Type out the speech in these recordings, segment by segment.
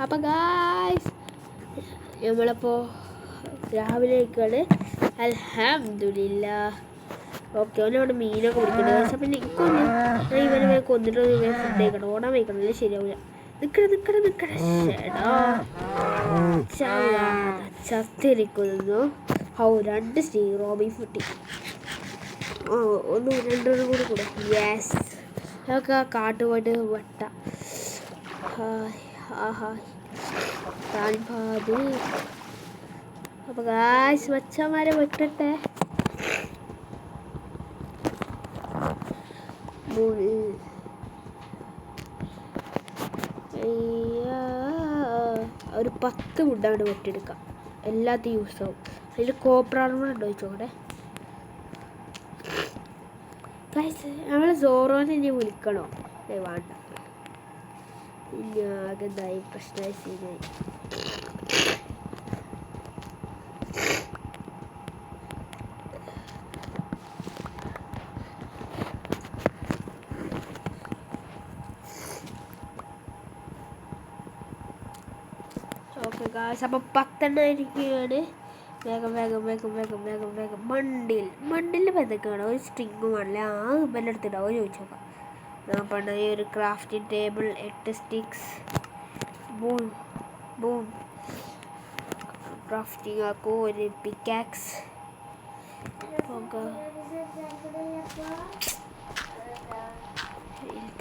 അപ്പം ഗായ്സ് നമ്മളിപ്പോൾ രാവിലേക്കാണ്. അൽഹംദുലില്ലാ. ഓക്കെ, അവനവിടെ മീനൊക്കെ പിടിക്കുന്നത് ഗായ്സ്. അപ്പം എനിക്കൊന്ന് ഇവനെ കൊന്നിട്ട് ഇവനെ ഫുഡ് കഴിക്കണം. ഓടാൻ വയ്ക്കണമല്ലേ, ശരിയാവില്ല. നിക്കട ചത്തിരിക്കുന്നു. 2 റോബി ഫുട്ടി. രണ്ടെണ്ണം കൂടെ. യെസ്, അതൊക്കെ കാട്ടുപോയിട്ട് വെട്ട. അപ്പൊ ഗായ്സ് മച്ചന്മാരെ വെട്ടട്ടെ. ഒരു 10 വുഡാണ് വെട്ടിയെടുക്കാം. എല്ലാത്തും യൂസ് ആവും. അതിൽ കോപ്പർ ആർമർ ഉണ്ടോ ചോടെ ഗായ്സ്? നമ്മൾ സോറോനെ ഇനി വിളിക്കണോ? വേണ്ട, ഇനി ആകെ എന്തായി പ്രശ്നമായി സീനായി. ഓക്കെ ഗായ്സ്, അപ്പം 10 ആയിരിക്കുകയാണ്. വേഗം മണ്ടിൽ എന്തൊക്കെയാണ്? ഒരു സ്ട്രിങ്ങും ആണല്ലേ. ബെല്ലാം എടുത്തിട്ടാവോ ചോദിച്ചു നോക്കാം. ഞാൻ പറഞ്ഞ ഈ ഒരു crafting table 8 sticks boom crafting ആക്കും. ഒരു പിക്കാക്സ്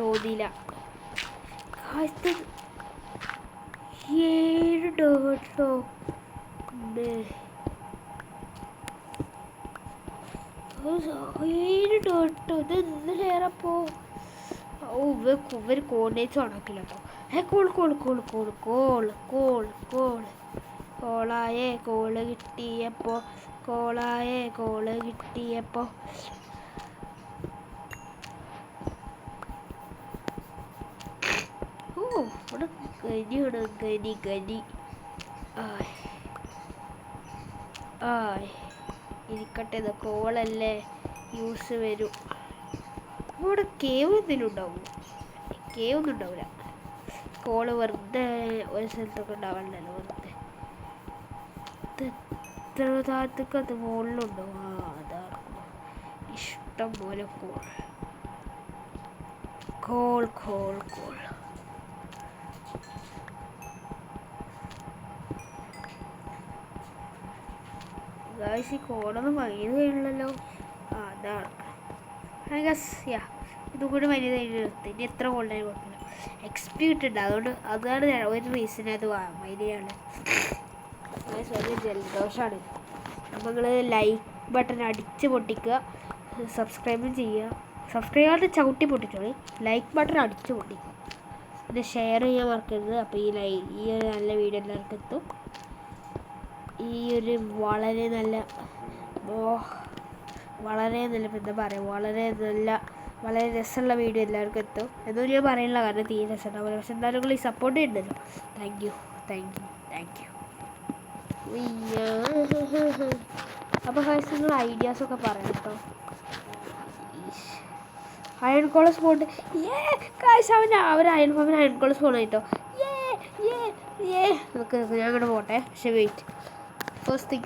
തോന്നിയില്ല. 7 ഡോട്ടോ. ഇതെന്തിലേറപ്പോ ഇവർ കോർഡിനേറ്റ്സ് ഉണക്കില്ല കേട്ടോ. കോള് കിട്ടിയപ്പോ ഇവിടെ ഗനി ഇരിക്കട്ടെ. ഇത് കോളല്ലേ, യൂസ് വരും. ഇവിടെ കേവ് എന്തെങ്കിലും ഉണ്ടാവും? കേവ് ഒന്നും ഉണ്ടാവില്ല. കോള് വെറുതെ ഒരു സ്ഥലത്തൊക്കെ ഉണ്ടാവണ്ടല്ലോ. വെറുതെ എത്ര താഴത്തൊക്കെ അത് മുകളിലുണ്ടോ? അതാണ് ഇഷ്ടം പോലെ കോൾ. ഗായ്സ്, ഈ കോളൊന്നും വൈകിയത് കഴിയുള്ളല്ലോ. അതാണ് ഇതും കൂടി വൈകിയത് കഴിഞ്ഞിട്ട് ഇനി എത്ര കോളിനായി കുഴപ്പമില്ല. എക്സ്പി കിട്ടുന്നുണ്ട്. അതാണ് ഒരു റീസൺ അത് വൈകിയാണ്. വലിയ ജലദോഷമാണ്. അപ്പോൾ നിങ്ങൾ ലൈക്ക് ബട്ടൺ അടിച്ച് പൊട്ടിക്കുക, സബ്സ്ക്രൈബും ചെയ്യുക. സബ്സ്ക്രൈബ് ചവിട്ടി പൊട്ടിച്ചോളി, ലൈക്ക് ബട്ടൺ അടിച്ച് പൊട്ടിക്കുക, പിന്നെ ഷെയർ ചെയ്യാൻ മറക്കരുത്. അപ്പോൾ ഈ ഒരു നല്ല വീഡിയോ എല്ലാവർക്കും എത്തും. ഈ ഒരു വളരെ നല്ല എന്താ പറയുക, വളരെ രസമുള്ള വീഡിയോ എല്ലാവർക്കും എത്തും എന്നൊന്നും ഞാൻ പറയുന്നില്ല, കാരണം തീരെ രസമുണ്ടാവില്ല. പക്ഷെ എന്തായാലും നിങ്ങൾ ഈ സപ്പോർട്ട് ചെയ്യുന്നുണ്ടല്ലോ. Thank you. അപ്പോൾ ഗായ്സ്, നിങ്ങൾ ഐഡിയാസൊക്കെ പറയാം കേട്ടോ. അയൺ കോളർ സ്പോണ്ട് ഗായ്സ്, അവർ അയൺ കോളർ സ്പോൺ ആയിട്ടോ. നമുക്ക് ഞാൻ അങ്ങോട്ട് പോട്ടെ. പക്ഷെ wait,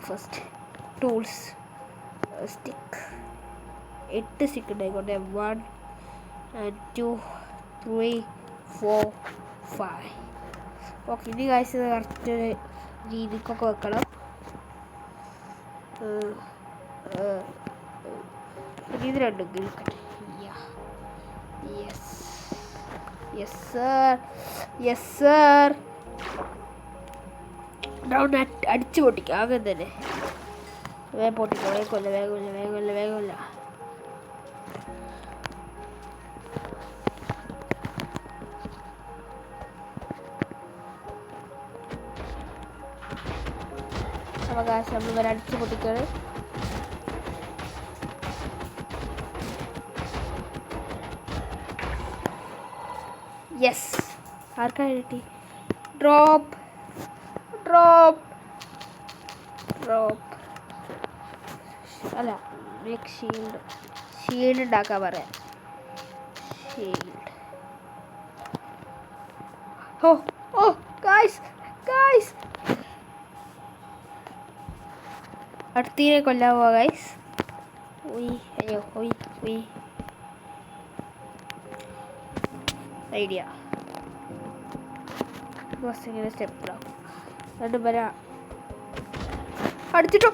first tools stick 8 stick ഉണ്ടായിക്കോട്ടെ. 1 2 3 4 5. ഓക്കെ, ഇനി ഗായ്സ് കറക്റ്റ് രീതിക്കൊക്കെ വെക്കണം. ഇത് രണ്ടും കിളിക്കട്ടെ. Yes sir. ഡൗൺ അടിച്ച് പൊട്ടിക്കുക. ആകെ തന്നെ പൊട്ടിക്കോ. വേഗമില്ല. അവകാശം ഇവരെ അടിച്ച് പൊട്ടിക്കാണ്. യെസ്, ആർക്കാണ് കിട്ടി? ഡ്രോപ്പ് അല്ല, ഷീൽഡ് ഉണ്ടാക്കാൻ പറയാം. ഷീൽഡ് ഗായ്സ് ഗായ്സ് അടുത്തീനെ കൊല്ലാൻ പോവാ ഗായ്സ്. ഉയ് അയ്യോ ഉയ് ഉയ് ഐഡിയ ബസ് ഇങ്ങനെ സ്റ്റെപ്പിലാക്കും. എന്നിട്ട് വരാ അടിച്ചിട്ടോ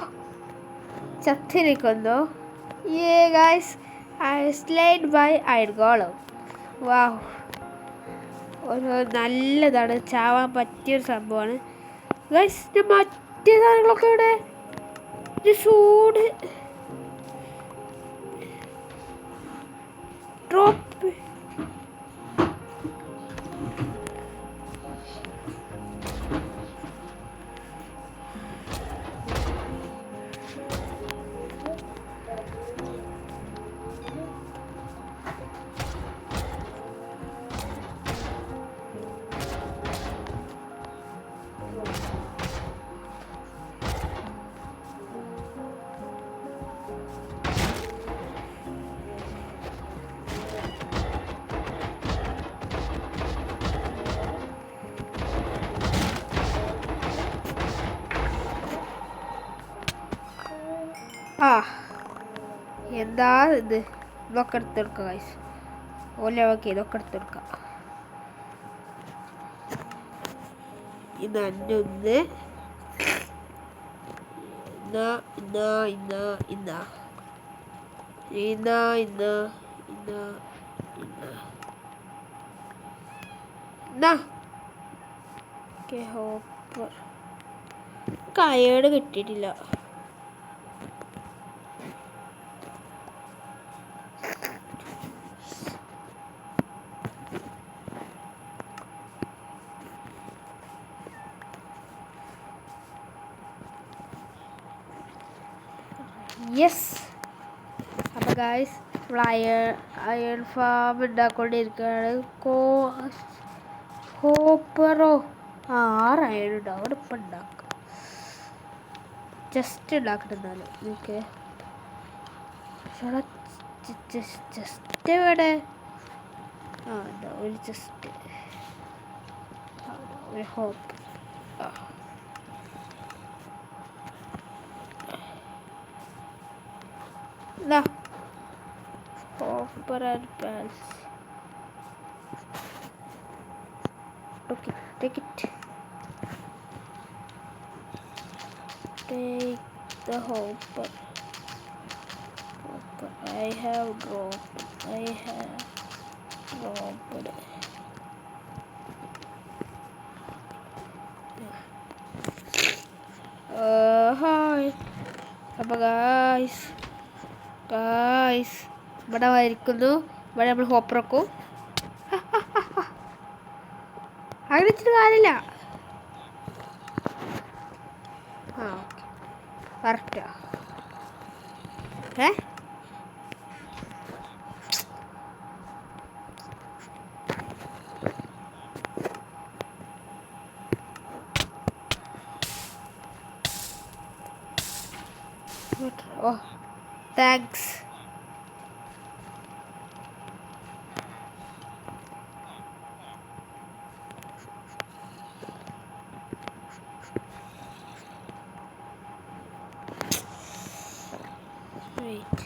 ചത്തിരിക്കുന്നു. Guys I slayed by iron golem. Wow, ഒരു നല്ലതാണ്, ചാവാൻ പറ്റിയൊരു സംഭവമാണ് ഗൈസ്. മറ്റേ സാധനങ്ങളൊക്കെ ഇവിടെ സൂട് ഡ്രോപ്പ്. എന്താ ഇത്, ഇതൊക്കെ എടുത്തെടുക്കാം ഗൈസ്. ഓക്കെ ഇതൊക്കെ എടുത്തെടുക്കാം. ഇതൊന്ന് ഹോപ്പർ കയേട് കിട്ടിയിട്ടില്ല. യെസ്. അപ്പോൾ ഗായ്സ് നമ്മൾ അയൺ ഫാം ഉണ്ടാക്കൊണ്ടിരിക്കുകയാണ്. ഹോപ്പറോ 6 അയൺ ഉണ്ടാവും. അവിടെ ഇപ്പം ഉണ്ടാക്കാം, ജസ്റ്റ് ഉണ്ടാക്കിട്ടുണ്ടാലും ഓക്കെ. ജസ്റ്റ് എവിടെ എന്താ ഒരു ജസ്റ്റ് ഒരു hope. Hopper and pals. Okay, take it. Take the hopper. I have dropped. Hi. അപ്പോൾ ഗായ്സ് ഇവിടെ വരിക്കുന്നു. ഇവിടെ നമ്മൾ ഹോപ്പറക്കും അങ്ങനെ വെച്ചിട്ട് കാര്യമില്ല. ഓക്കെ കറക്റ്റാ. Oh thanks. Wait.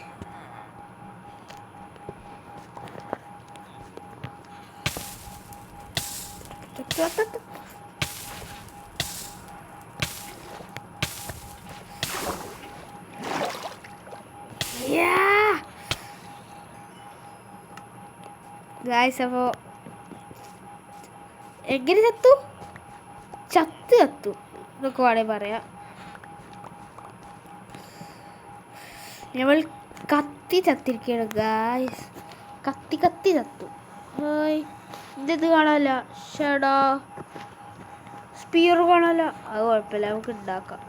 ഗായ്സ് അപ്പോൾ എങ്ങനെ ചത്തു എന്നൊക്കെ വേണമെങ്കിൽ പറയാം. നമ്മൾ ചത്തിരിക്കുകയാണ് ഗായ്സ്. കത്തി ചത്തു. ഇത് കാണാല്ല. ഷടാ സ്പിയർ കാണാല്ല. അത് കുഴപ്പമില്ല, നമുക്ക് ഉണ്ടാക്കാം.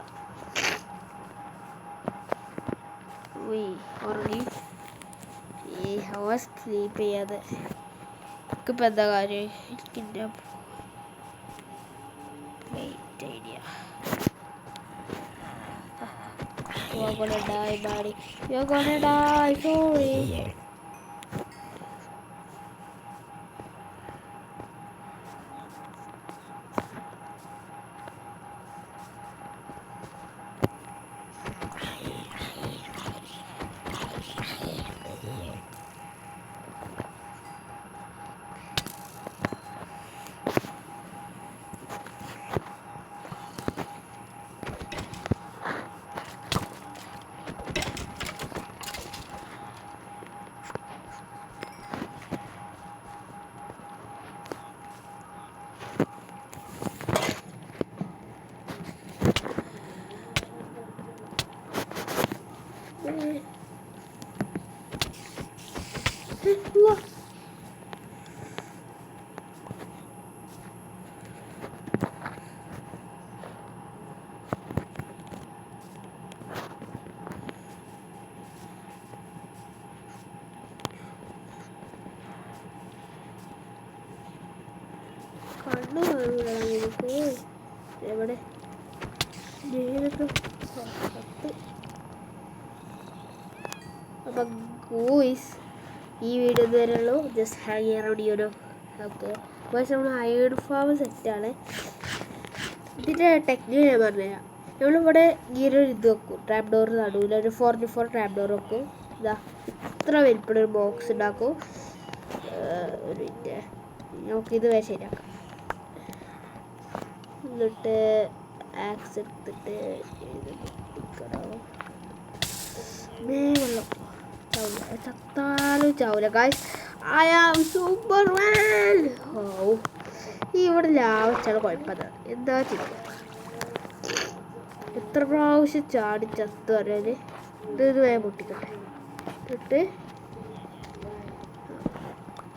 ഉറങ്ങി സ്ലീപ്പ് ചെയ്യാതെ എനിക്കിപ്പോൾ എന്താ കാര്യം? എനിക്കിൻ്റെ wait idea. You're gonna die, buddy. You're gonna die, sorry. മണ്ണ് കാണൂല നമുക്ക്. എവിടെ അപ്പം ഗൂയ്സ് ഈ വീഡിയോ ഇതുവരെയുള്ളൂ. ജസ്റ്റ് ഹാങ് ചെയ്യാൻ വേണ്ടിയൊരു ഓക്കെ. പക്ഷേ നമ്മൾ അയൺ ഫാം സെറ്റാണ്. ഇതിൻ്റെ ടെക്നിക്ക് ഞാൻ പറഞ്ഞുതരാം. നമ്മളിവിടെ ഇങ്ങനെ ഒരു ഇത് വെക്കും, ട്രാപ്പ് ഡോർ നടുവിൽ ഒരു 4x4 ട്രാപ്പ് ഡോർ വെക്കും. ഇതാ ഇത്ര വലിപ്പമുള്ള ഒരു ബോക്സ് ഉണ്ടാക്കും. ഒരു മിനിറ്റ്, നമുക്കിത് വരെ ശരിയാക്കാം. എന്നിട്ട് ആക്സ് എടുത്തിട്ട് വെള്ളം ചത്താലും ചാവൂല ഗായ്സ്. I am Superman. ഓ ഇവിടെ ലാവ വെച്ചാൽ കുഴപ്പമില്ല. എന്താ ചെയ്യുക, എത്ര പ്രാവശ്യം ചാടി ചത്തു പറയാൻ. ഇത് വേഗം പൊട്ടിക്കട്ടെ.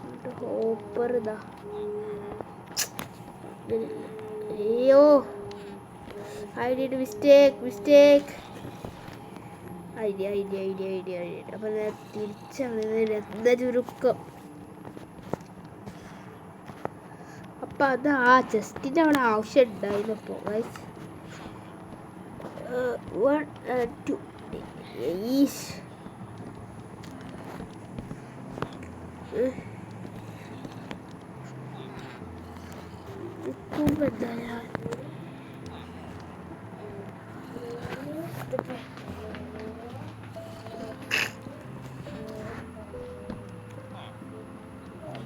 എന്നിട്ട് ഹോപ്പർ ഇതാ. അയ്യോ ഐ ഡിഡ് മിസ്റ്റേക്ക്. ഐഡിയ. അപ്പം ഞാൻ തിരിച്ചാണ് എന്താ ചുരുക്കം. അപ്പം അത് ആ ചെസ്റ്റിൻ്റെ അവിടെ ആവശ്യം ഉണ്ടായിരുന്നു. അപ്പോൾ 1 and 2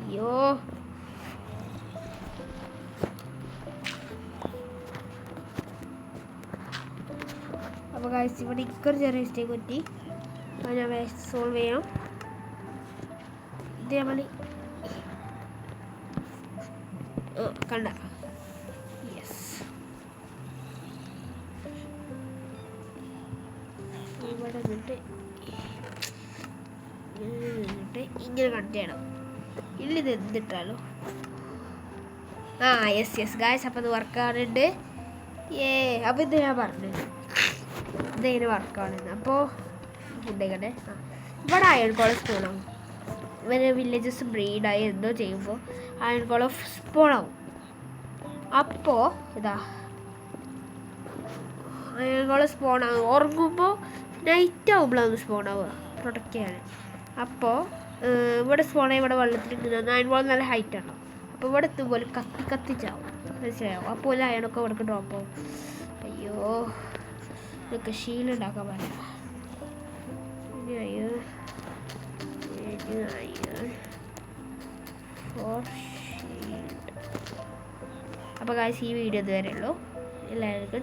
അയ്യോ അപ്പോൾ ഗൈസ് ഇവിടെ ഇക്കൊരു ചെറിയ മിസ്റ്റേക്ക് പറ്റി. അത് ഞാൻ സോൾവ് ചെയ്യാം. ഇത് നമ്മൾ കണ്ട യെസ്. ഇവിടെ നിന്നിട്ട് ഇങ്ങനെ കണക്ട് ചെയ്യണം. ഇല്ല ഇത് എന്തിട്ടാലോ. Yes guys. അപ്പോൾ ഇത് വർക്കാവുന്നുണ്ട്. അപ്പോൾ ഇത് ഞാൻ പറഞ്ഞു ഇതിങ്ങനെ വർക്കാവുന്നത്. അപ്പോൾ ഫുഡ് കഴിക്കട്ടെ. ഇവിടെ അയൺ കോളം സ്പൂണാവും. ഇവരെ വില്ലേജസ് ബ്രീഡായി എന്തോ ചെയ്യുമ്പോൾ അയൺ കോളം സ്പൂണാവും. അപ്പോൾ ഇതാ അയൺ കോളം സ്പൂണാവും. ഉറങ്ങുമ്പോൾ നൈറ്റ് ആവുമ്പോഴാണ് സ്പൂണാവുക പ്രൊട്ടക്റ്റ് ചെയ്യാൻ. അപ്പോൾ ഇവിടെ സ്പൂണായി ഇവിടെ വെള്ളത്തിൽ ഇങ്ങനെ അയൺ കോളം നല്ല ഹൈറ്റ് ഉണ്ടാവും. അപ്പോൾ ഇവിടെ എത്തുമ്പോൾ കത്തിച്ചാവും, മനസ്സിലാവും. അപ്പോൾ അയണൊക്കെ ഇവിടെ ഡ്രോപ്പ് ആവും. അയ്യോ ഇതൊക്കെ ശീലുണ്ടാക്കാൻ പറ്റില്ല. അപ്പോൾ ഗായ്സ് ഈ വീഡിയോ ഇതുവരെ ഉള്ളൂ. എല്ലാവർക്കും